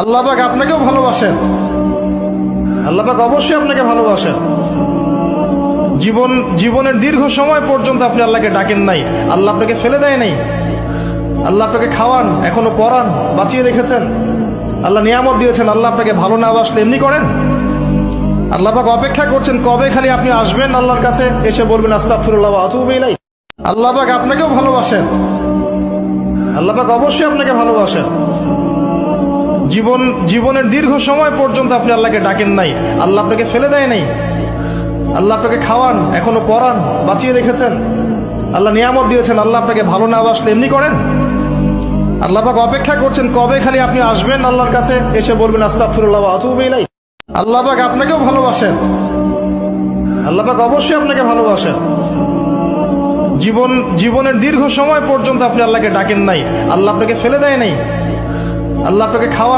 আল্লাহ পাক আপনাকেও ভালোবাসেন। আল্লাহ পাক অবশ্যই আপনাকে ভালোবাসেন। জীবনের দীর্ঘ সময় পর্যন্ত আপনি আল্লাহকে ডাকেন নাই, আল্লাহ আপনাকে ফেলে দেয় নাই। আল্লাহ আপনাকে খাওয়ান, এখনো পড়ান, বাঁচিয়ে রেখেছেন। আল্লাহ নিয়ামত দিয়েছেন। আল্লাহ আপনাকে ভালো না বাসলে এমনি করেন? আল্লাহ পাক অপেক্ষা করছেন কবে খালি আপনি আসবেন আল্লাহর কাছে, এসে বলবেন আস্তাগফিরুল্লাহ ওয়া আতুবু ইলাইহি। আল্লাহ পাক আপনাকেও ভালোবাসেন। আল্লাহ পাক অবশ্যই আপনাকে ভালোবাসেন। জীবনের দীর্ঘ সময় পর্যন্ত আপনি আল্লাহকে ডাকেন নাই, আল্লাহ আপনাকে ফেলে দেয় নাই। আল্লাহ আপনাকে খাওয়ান, এখনো পড়ান, বাঁচিয়ে রেখেছেন। আল্লাহ নিয়ামত দিয়েছেন। আল্লাহ আপনাকে ভালো না বাসলে এমনি করেন? আল্লাহ পাক অপেক্ষা করছেন কবে খালি আপনি আসবেন আল্লাহর কাছে, এসে বলবেন আস্তাগফিরুল্লাহ ওয়া আতুবু ইলাইহি। আল্লাহ পাক আপনাকেও ভালোবাসেন। আল্লাহ পাক অবশ্যই আপনাকে ভালোবাসেন। জীবনের দীর্ঘ সময় পর্যন্ত আপনি আল্লাহকে ডাকেন নাই, আল্লাহ আপনাকে ফেলে দেয় নাই। আল্লাহ আপনাকে খাওয়ান,